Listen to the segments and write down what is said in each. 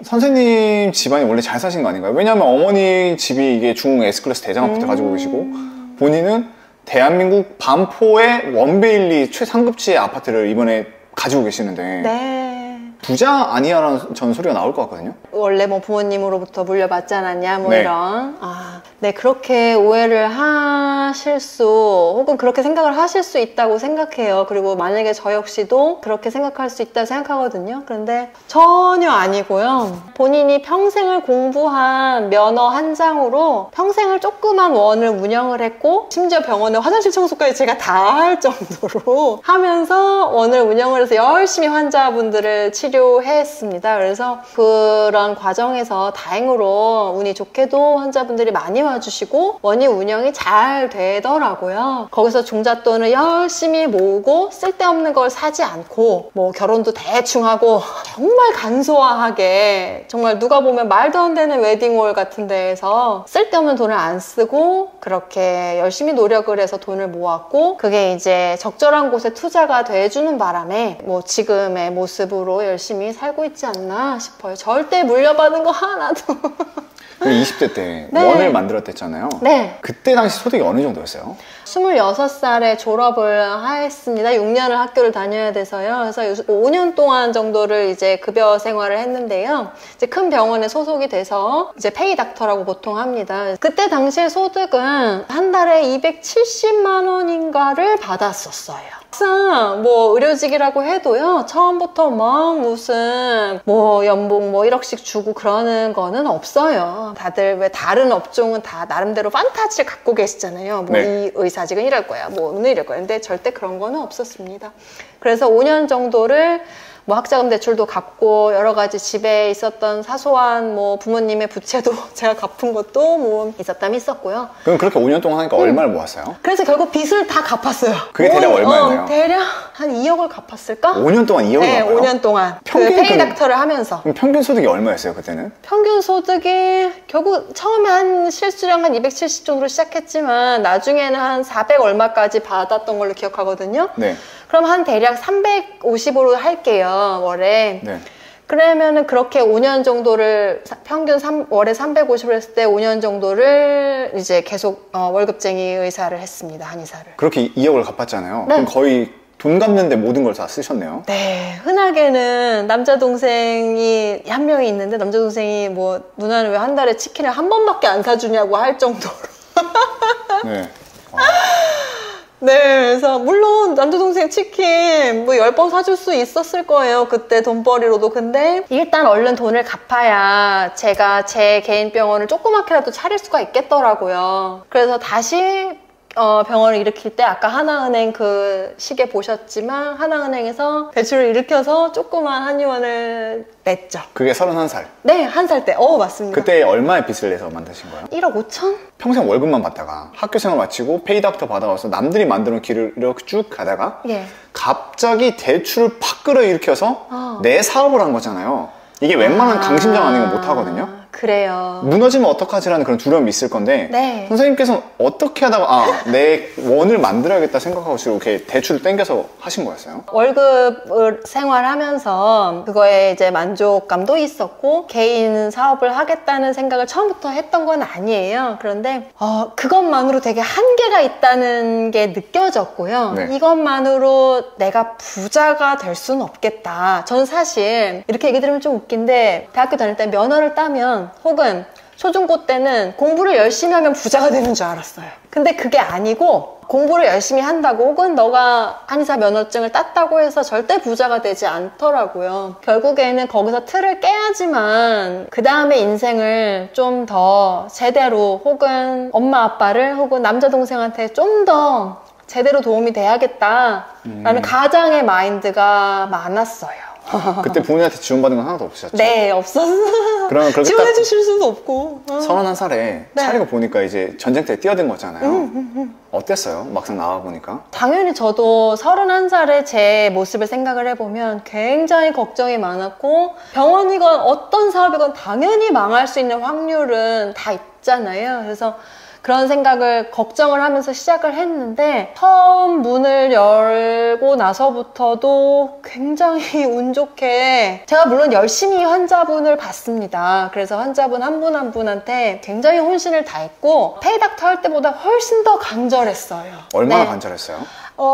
선생님 집안이 원래 잘 사신 거 아닌가요? 왜냐하면 어머니 집이 이게 중 S클래스 대장부터 가지고 계시고 본인은 대한민국 반포의 원베일리 최상급지의 아파트를 이번에 가지고 계시는데 네. 부자 아니야라는 전 소리가 나올 것 같거든요. 원래 뭐 부모님으로부터 물려받지 않았냐 뭐 네. 이런 네, 그렇게 오해를 하실 수 혹은 그렇게 생각을 하실 수 있다고 생각해요. 그리고 만약에 저 역시도 그렇게 생각할 수 있다고 생각하거든요. 그런데 전혀 아니고요. 본인이 평생을 공부한 면허 한 장으로 평생을 조그만 원을 운영을 했고 심지어 병원에 화장실 청소까지 제가 다 할 정도로 하면서 원을 운영을 해서 열심히 환자분들을 치료했습니다. 그래서 그런 과정에서 다행으로 운이 좋게도 환자분들이 많이 와주시고 원이 운영이 잘 되더라고요. 거기서 종잣돈을 열심히 모으고 쓸데없는 걸 사지 않고 뭐 결혼도 대충 하고 정말 간소화하게 정말 누가 보면 말도 안 되는 웨딩홀 같은 데에서 쓸데없는 돈을 안 쓰고 그렇게 열심히 노력을 해서 돈을 모았고 그게 이제 적절한 곳에 투자가 돼주는 바람에 뭐 지금의 모습으로 열심히 살고 있지 않나 싶어요. 절대 물려받은 거 하나도. 20대 때 네. 원을 만들었댔잖아요. 네. 그때 당시 소득이 어느 정도였어요? 26살에 졸업을 했습니다. 6년을 학교를 다녀야 돼서요. 그래서 5년 동안 정도를 이제 급여 생활을 했는데요. 이제 큰 병원에 소속이 돼서 이제 페이 닥터라고 보통 합니다. 그때 당시에 소득은 한 달에 270만 원인가를 받았었어요. 항상 뭐 의료직이라고 해도요 처음부터 막 무슨 뭐 연봉 뭐 1억씩 주고 그러는 거는 없어요. 다들 왜 다른 업종은 다 나름대로 판타지를 갖고 계시잖아요. 뭐 이 의사직은 이럴 거야 뭐 오늘 이럴 거야. 근데 절대 그런 거는 없었습니다. 그래서 5년 정도를 뭐 학자금 대출도 갚고 여러 가지 집에 있었던 사소한 뭐 부모님의 부채도 제가 갚은 것도 뭐 있었다면 있었고요. 그럼 그렇게 5년 동안 하니까 얼마를 모았어요? 그래서 결국 빚을 다 갚았어요. 그게 대략 얼마였나요? 대략 한 2억을 갚았을까? 5년 동안 2억을 네, 갚아요? 5년 동안. 평균 그 페이 닥터를 하면서. 그럼 평균 소득이 얼마였어요, 그때는? 평균 소득이 결국 처음에 한 실수령 한 270 정도로 시작했지만 나중에는 한 400 얼마까지 받았던 걸로 기억하거든요. 네. 그럼 한 대략 350으로 할게요, 월에. 네. 그러면은 그렇게 5년 정도를 평균 월에 350을 했을 때 5년 정도를 이제 계속 월급쟁이 의사를 했습니다. 한의사를. 그렇게 2억을 갚았잖아요. 네. 그럼 거의 돈 갚는데 모든 걸 다 쓰셨네요. 네, 흔하게는 남자 동생이 한 명이 있는데 남자 동생이 뭐 누나는 왜 한 달에 치킨을 한 번밖에 안 사주냐고 할 정도로. 네. 네, 그래서 물론 남자 동생 치킨 뭐 10번 사줄 수 있었을 거예요. 그때 돈벌이로도. 근데 일단 얼른 돈을 갚아야 제가 제 개인 병원을 조그맣게라도 차릴 수가 있겠더라고요. 그래서 다시 병원을 일으킬 때 아까 하나은행 그 시계 보셨지만 하나은행에서 대출을 일으켜서 조그만 한의원을 냈죠. 그게 31살. 네, 한 살 때. 맞습니다. 그때 얼마의 빚을 내서 만드신 거예요? 1억 5천? 평생 월급만 받다가 학교 생활 마치고 페이닥터 받아와서 남들이 만드는 길을 이렇게 쭉 가다가 예. 갑자기 대출을 팍 끌어일으켜서 내 사업을 한 거잖아요. 이게 웬만한 강심장 아니면 못 하거든요. 그래요. 무너지면 어떡하지라는 그런 두려움이 있을 건데 네. 선생님께서는 어떻게 하다가 내 원을 만들어야겠다 생각하고 이렇게 대출을 땡겨서 하신 거였어요? 월급을 생활하면서 그거에 이제 만족감도 있었고 개인 사업을 하겠다는 생각을 처음부터 했던 건 아니에요. 그런데 그것만으로 되게 한계가 있다는 게 느껴졌고요. 네. 이것만으로 내가 부자가 될 수는 없겠다. 저는 사실 이렇게 얘기 들으면 좀 웃긴데 대학교 다닐 때 면허를 따면 혹은 초중고 때는 공부를 열심히 하면 부자가 되는 줄 알았어요. 근데 그게 아니고 공부를 열심히 한다고 혹은 너가 한의사 면허증을 땄다고 해서 절대 부자가 되지 않더라고요. 결국에는 거기서 틀을 깨야지만 그 다음에 인생을 좀 더 제대로 혹은 엄마 아빠를 혹은 남자 동생한테 좀 더 제대로 도움이 돼야겠다라는 가장의 마인드가 많았어요. 그때 부모님한테 지원받은 건 하나도 없으셨죠? 네, 없었어요. 그러면 그렇게 지원해 주실 수도 없고. 31살에 네. 차리고 보니까 이제 전쟁터에 뛰어든 거잖아요. 어땠어요? 막상 나와보니까? 당연히 저도 31살에 제 모습을 생각을 해보면 굉장히 걱정이 많았고 병원이건 어떤 사업이건 당연히 망할 수 있는 확률은 다 있잖아요. 그래서 그런 생각을 걱정을 하면서 시작을 했는데 처음 문을 열고 나서부터도 굉장히 운 좋게 제가 물론 열심히 환자분을 봤습니다. 그래서 환자분 한 분 한 분한테 굉장히 혼신을 다했고 페이닥터 할 때보다 훨씬 더 간절했어요. 얼마나 네. 간절했어요?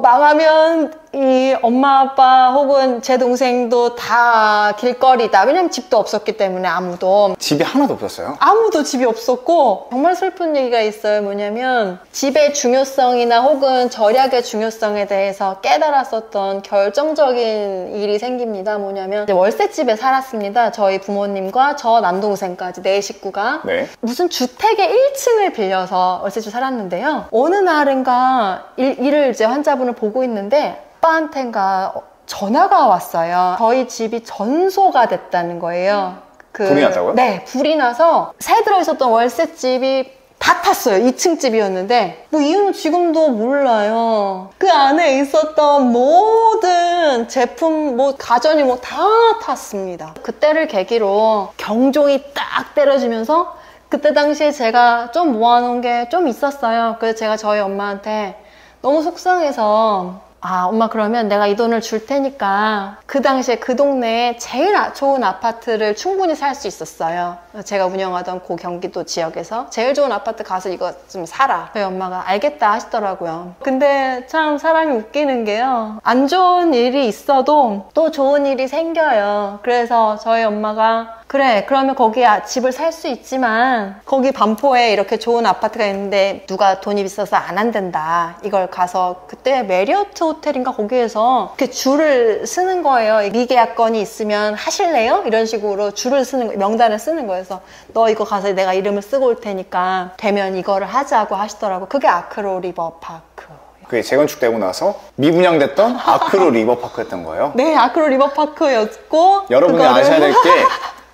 망하면 이 엄마 아빠 혹은 제 동생도 다 길거리다. 왜냐면 집도 없었기 때문에 아무도. 집이 하나도 없었어요? 아무도 집이 없었고 정말 슬픈 얘기가 있어요. 뭐냐면 집의 중요성이나 혹은 절약의 중요성에 대해서 깨달았었던 결정적인 일이 생깁니다. 뭐냐면 이제 월세집에 살았습니다. 저희 부모님과 저 남동생까지 네 식구가. 네. 무슨 주택의 1층을 빌려서 월세집 살았는데요. 어느 날인가 일을 이제 환자분을 보고 있는데 아빠한테인가 전화가 왔어요. 저희 집이 전소가 됐다는 거예요. 불이 났다고요? 네, 불이 나서 새 들어있었던 월세집이 다 탔어요. 2층 집이었는데 뭐 이유는 지금도 몰라요. 그 안에 있었던 모든 제품, 뭐 가전이 뭐 다 탔습니다. 그때를 계기로 경종이 딱 때려지면서 그때 당시에 제가 좀 모아놓은 게 좀 있었어요. 그래서 제가 저희 엄마한테 너무 속상해서 엄마 그러면 내가 이 돈을 줄 테니까 그 당시에 그 동네에 제일 좋은 아파트를 충분히 살 수 있었어요. 제가 운영하던 그 경기도 지역에서 제일 좋은 아파트 가서 이거 좀 사라. 저희 엄마가 알겠다 하시더라고요. 근데 참 사람이 웃기는 게요. 안 좋은 일이 있어도 또 좋은 일이 생겨요. 그래서 저희 엄마가 그래 그러면 거기 집을 살 수 있지만 거기 반포에 이렇게 좋은 아파트가 있는데 누가 돈이 비싸서 안 한댄다. 이걸 가서 그때 메리어트 호텔인가 거기에서 이렇게 줄을 쓰는 거예요. 미계약건이 있으면 하실래요? 이런 식으로 줄을 쓰는 거, 명단을 쓰는 거예요. 그래서 너 이거 가서 내가 이름을 쓰고 올 테니까 되면 이거를 하자고 하시더라고. 그게 아크로 리버파크. 그게 재건축되고 나서 미분양됐던 아크로 리버파크였던 거예요? 네, 아크로 리버파크였고 여러분이 아셔야 될 게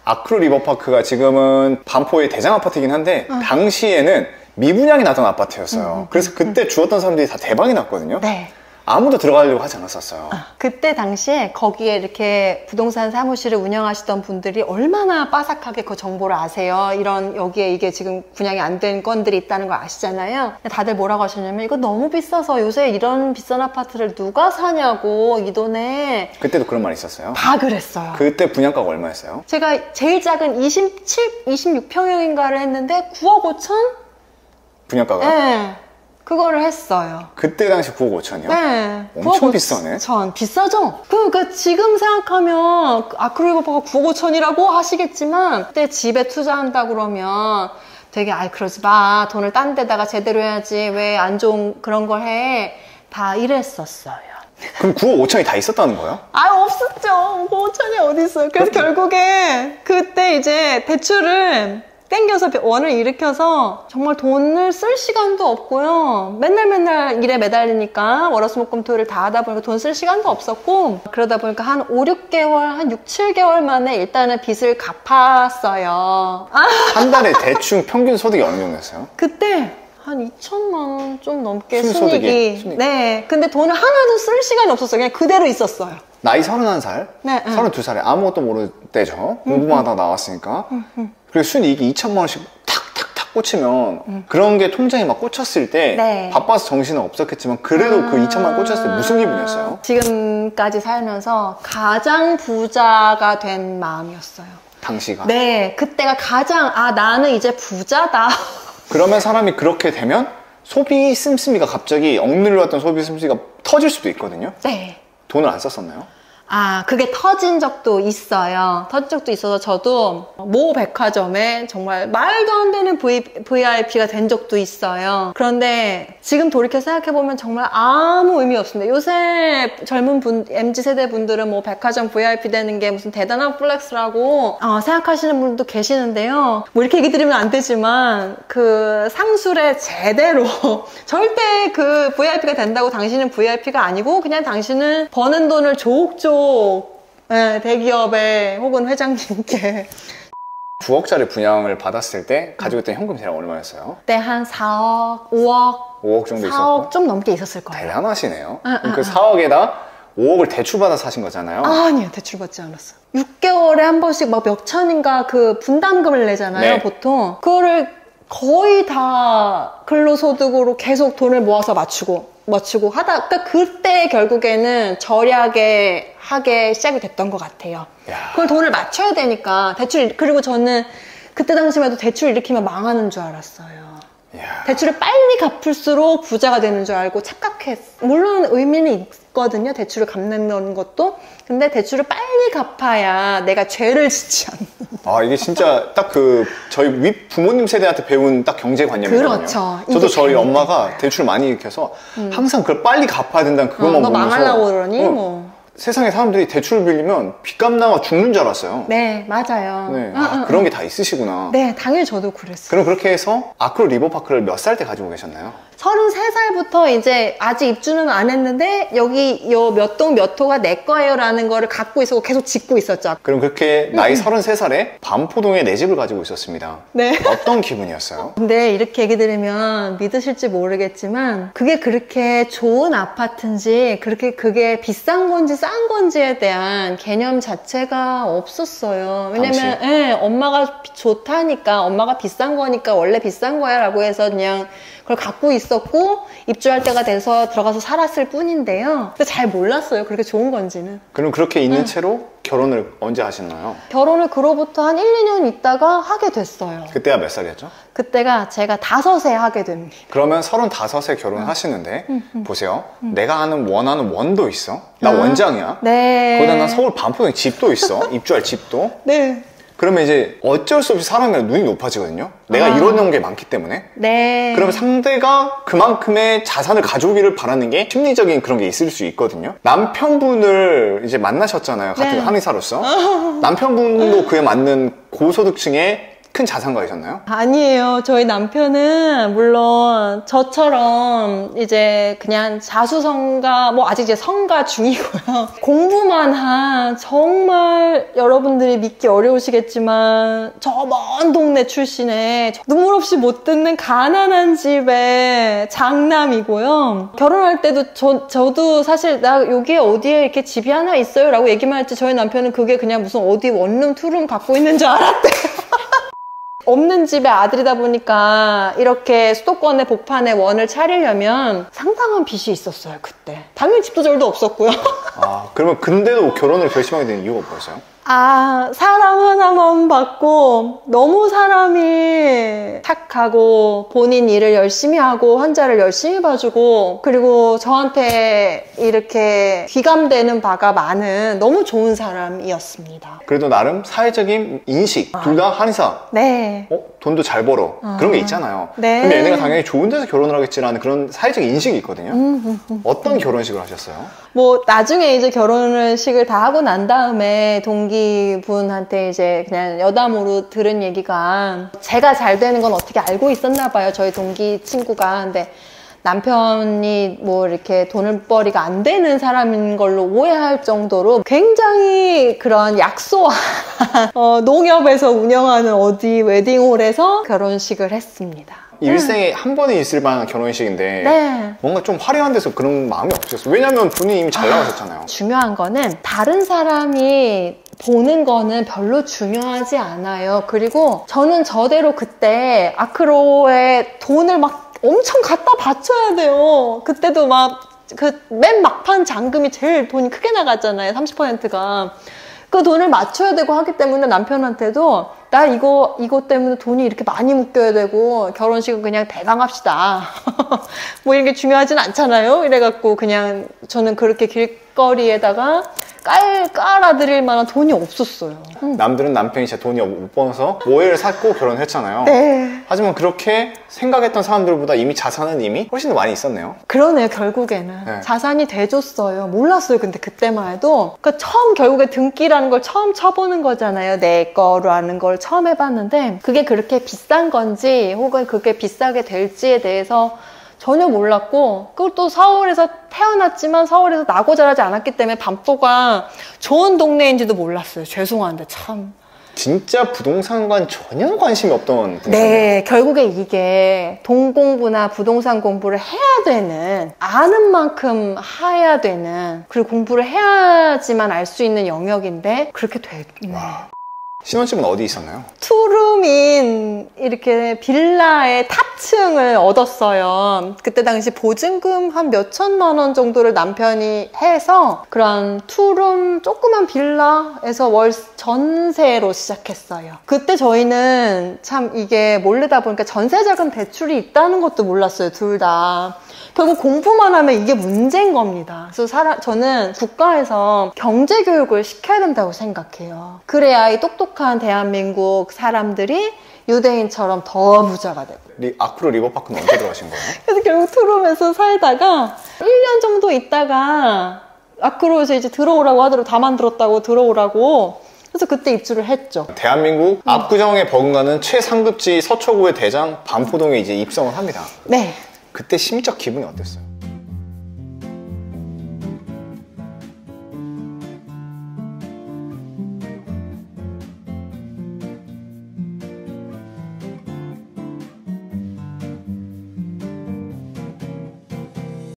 아크로 리버파크가 지금은 반포의 대장 아파트이긴 한데 당시에는 미분양이 나던 아파트였어요. 그래서 그때 주었던 사람들이 다 대박이 났거든요. 네. 아무도 들어가려고 하지 않았었어요. 그때 당시에 거기에 이렇게 부동산 사무실을 운영하시던 분들이 얼마나 빠삭하게 그 정보를 아세요. 이런 여기에 이게 지금 분양이 안 된 건들이 있다는 걸 아시잖아요. 다들 뭐라고 하셨냐면 이거 너무 비싸서 요새 이런 비싼 아파트를 누가 사냐고 이 돈에. 그때도 그런 말이 있었어요? 다 그랬어요. 그때 분양가가 얼마였어요? 제가 제일 작은 26평형인가를 했는데 9억 5천? 분양가가? 네. 그거를 했어요. 그때 당시 9억 5천이요? 네. 엄청 비싸네. 비싸죠? 그러니까 지금 생각하면 아크로 리버파크가 9억 5천이라고 하시겠지만 그때 집에 투자한다 그러면 되게 그러지 마. 돈을 딴 데다가 제대로 해야지. 왜 안 좋은 그런 걸 해. 다 이랬었어요. 그럼 9억 5천이 다 있었다는 거예요? 없었죠. 9억 5천이 어디 있어요. 그래서 결국에 그때 이제 대출을 땡겨서 원을 일으켜서 정말 돈을 쓸 시간도 없고요. 맨날 일에 매달리니까 월화수목금토일을 다 하다 보니까 돈 쓸 시간도 없었고 그러다 보니까 한 5, 6개월, 한 6, 7개월 만에 일단은 빚을 갚았어요. 한 달에 대충 평균 소득이 어느 정도였어요? 그때 한 2천만 원 좀 넘게 순소득이. 순이익이. 네. 근데 돈을 하나도 쓸 시간이 없었어요. 그냥 그대로 있었어요. 나이 31살? 네, 32살에 아무것도 모를 때죠. 공부만 하다 나왔으니까. 그리고 순이익이 2천만 원씩 탁탁탁 꽂히면 그런 게 통장에 막 꽂혔을 때 네. 바빠서 정신은 없었겠지만 그래도 그 2천만 원 꽂혔을 때 무슨 기분이었어요? 지금까지 살면서 가장 부자가 된 마음이었어요. 당시가? 네. 그때가 가장 나는 이제 부자다. 그러면 사람이 그렇게 되면 소비 씀씀이가 갑자기 억눌려왔던 소비 씀씀이가 터질 수도 있거든요. 네. 돈을 안 썼었나요? 그게 터진 적도 있어요. 터진 적도 있어서 저도 모 백화점에 정말 말도 안 되는 VIP가 된 적도 있어요. 그런데 지금 돌이켜 생각해보면 정말 아무 의미 없습니다. 요새 젊은 MZ세대 분들은 뭐 백화점 VIP 되는 게 무슨 대단한 플렉스라고 생각하시는 분도 계시는데요. 뭐 이렇게 얘기 드리면 안 되지만 그 상술에 제대로 절대 그 VIP가 된다고 당신은 VIP가 아니고 그냥 당신은 버는 돈을 조옥조옥 대기업에 혹은 회장님께 9억짜리 분양을 받았을 때 가지고 있던 현금 대략 얼마였어요? 그때 한 4억, 5억 5억 정도 4억 있었고 좀 넘게 있었을 거예요. 대단하시네요. 그 4억에다 5억을 대출받아서 사신 거잖아요. 아니요, 대출받지 않았어요. 6개월에 한 번씩 막 몇 천인가 그 분담금을 내잖아요, 네. 보통. 그거를 거의 다 근로소득으로 계속 돈을 모아서 맞추고 하다, 그러니까 그때 결국에는 절약에 하게 시작이 됐던 것 같아요. 야. 그걸 돈을 맞춰야 되니까 그리고 저는 그때 당시만 해도 대출 일으키면 망하는 줄 알았어요. 야. 대출을 빨리 갚을수록 부자가 되는 줄 알고 착각했어. 물론 의미는 있거든요, 대출을 갚는 것도. 근데 대출을 빨리 갚아야 내가 죄를 짓지 않는. 아, 이게 진짜 딱 저희 윗 부모님 세대한테 배운 딱 경제관념이거든요. 그렇죠. 저도 저희 엄마가 대출 많이 일으켜서 항상 그걸 빨리 갚아야 된다는 그것만 너 보면서 망하려고 그러니? 뭐. 세상에 사람들이 대출을 빌리면 빚값 나와 죽는 줄 알았어요. 네, 맞아요. 네. 그런 게 다 있으시구나. 네, 당연히 저도 그랬어요. 그럼 그렇게 해서 아크로 리버파크를 몇 살 때 가지고 계셨나요? 33살부터 이제 아직 입주는 안 했는데 여기 요 몇 동 몇 호가 내 거예요 라는 거를 갖고 있었고 계속 짓고 있었죠. 그럼 그렇게 나이 33살에 반포동에 내 집을 가지고 있었습니다. 네. 어떤 기분이었어요? 근데 이렇게 얘기 드리면 믿으실지 모르겠지만 그게 그렇게 좋은 아파트인지 그게 비싼 건지 싼 건지에 대한 개념 자체가 없었어요. 왜냐면 예, 엄마가 좋다니까, 엄마가 비싼 거니까 원래 비싼 거야 라고 해서 그냥 그걸 갖고 있었고 입주할 때가 돼서 들어가서 살았을 뿐인데요. 근데 잘 몰랐어요, 그렇게 좋은 건지는. 그럼 그렇게 있는 채로 결혼을 언제 하셨나요? 결혼을 그로부터 한 1, 2년 있다가 하게 됐어요. 그때가 몇 살이었죠? 그때가 제가 5에 하게 됩니다. 그러면 35에 결혼하시는데 보세요. 내가 원하는 원도 있어. 나 원장이야. 네. 거기다 난 서울 반포동에 집도 있어. 입주할 집도. 네. 그러면 이제 어쩔 수 없이 사람이 눈이 높아지거든요. 내가 이뤄놓은 게 많기 때문에. 네. 그러면 상대가 그만큼의 자산을 가져오기를 바라는 게 심리적인 그런 게 있을 수 있거든요. 남편분을 이제 만나셨잖아요. 같은 네. 한의사로서. 남편분도 그에 맞는 고소득층의 큰 자산가이셨나요? 아니에요. 저희 남편은 물론 저처럼 이제 그냥 자수성가, 뭐 아직 이제 성가 중이고요. 공부만 한 정말 여러분들이 믿기 어려우시겠지만 저 먼 동네 출신의 눈물 없이 못 듣는 가난한 집의 장남이고요. 결혼할 때도 저도 사실 나 여기에 어디에 이렇게 집이 하나 있어요 라고 얘기만 했지 저희 남편은 그게 그냥 무슨 어디 원룸 투룸 갖고 있는 줄 알았대요. 없는 집의 아들이다 보니까 이렇게 수도권의 복판에 원을 차리려면 상당한 빚이 있었어요, 그때. 당연히 집도 절도 없었고요. 아, 그러면 근데도 결혼을 결심하게 된 이유가 뭐였어요? 사람 하나만 받고 너무 사람이 착하고 본인 일을 열심히 하고 환자를 열심히 봐주고 그리고 저한테 이렇게 귀감되는 바가 많은 너무 좋은 사람이었습니다. 그래도 나름 사회적인 인식, 둘 다 한의사. 네. 돈도 잘 벌어. 그런 게 있잖아요. 네. 근데 얘네가 당연히 좋은 데서 결혼을 하겠지라는 그런 사회적 인식이 있거든요. 어떤 결혼식을 하셨어요? 뭐 나중에 이제 결혼식을 다 하고 난 다음에 동기분한테 이제 그냥 여담으로 들은 얘기가 제가 잘 되는 건 어떻게 알고 있었나 봐요, 저희 동기 친구가. 근데 남편이 뭐 이렇게 돈벌이가 안 되는 사람인 걸로 오해할 정도로 굉장히 그런 약소한 농협에서 운영하는 어디 웨딩홀에서 결혼식을 했습니다. 일생에 한 번에 있을 만한 결혼식인데 네. 뭔가 좀 화려한 데서 그런 마음이 없으셨어요. 왜냐면 본인이 이미 잘 나가셨잖아요. 중요한 거는 다른 사람이 보는 거는 별로 중요하지 않아요. 그리고 저는 저대로 그때 아크로에 돈을 막 엄청 갖다 바쳐야 돼요. 그때도 막 맨 막판 잔금이 제일 돈이 크게 나갔잖아요. 30%가. 그 돈을 맞춰야 되고 하기 때문에 남편한테도 나 이거 때문에 돈이 이렇게 많이 묶여야 되고 결혼식은 그냥 대강 합시다. 뭐 이런 게 중요하진 않잖아요. 이래갖고 그냥 저는 그렇게 길거리에다가 깔아드릴 만한 돈이 없었어요. 남들은 남편이 진짜 돈이 못 벌어서 모해를 샀고 결혼했잖아요. 네. 하지만 그렇게 생각했던 사람들보다 이미 자산은 이미 훨씬 더 많이 있었네요. 그러네요, 결국에는. 네. 자산이 돼줬어요. 몰랐어요, 근데 그때만 해도. 그러니까 처음 결국에 등기라는 걸 처음 쳐보는 거잖아요. 내 거라는 걸 처음 해봤는데 그게 그렇게 비싼 건지 혹은 그게 비싸게 될지에 대해서 전혀 몰랐고 그걸 또 서울에서 태어났지만 서울에서 나고 자라지 않았기 때문에 반포가 좋은 동네인지도 몰랐어요. 죄송한데 참. 진짜 부동산과는 전혀 관심이 없던 분이네요. 네, 결국에 이게 돈 공부나 부동산 공부를 해야 되는, 아는 만큼 해야 되는, 그리고 공부를 해야지만 알 수 있는 영역인데 그렇게 됐네. 신혼집은 어디 있었나요? 투룸인 이렇게 빌라의 탑층을 얻었어요. 그때 당시 보증금 한 몇천만 원 정도를 남편이 해서 그런 투룸 조그만 빌라에서 월 전세로 시작했어요. 그때 저희는 참 이게 모르다 보니까 전세자금 대출이 있다는 것도 몰랐어요, 둘 다. 결국 공부만 하면 이게 문제인 겁니다. 그래서 저는 국가에서 경제교육을 시켜야 된다고 생각해요. 그래야 이 똑똑한 대한민국 사람들이 유대인처럼 더 부자가 되고. 아크로 리버파크는 언제 들어가신 거예요? 그래서 결국 투룸에서 살다가 1년 정도 있다가 아크로에서 이제 들어오라고 하더라고. 다 만들었다고 들어오라고. 그래서 그때 입주를 했죠. 대한민국 압구정에 버금가는 최상급지 서초구의 대장 반포동에 이제 입성을 합니다. 네. 그때 심적 기분이 어땠어요?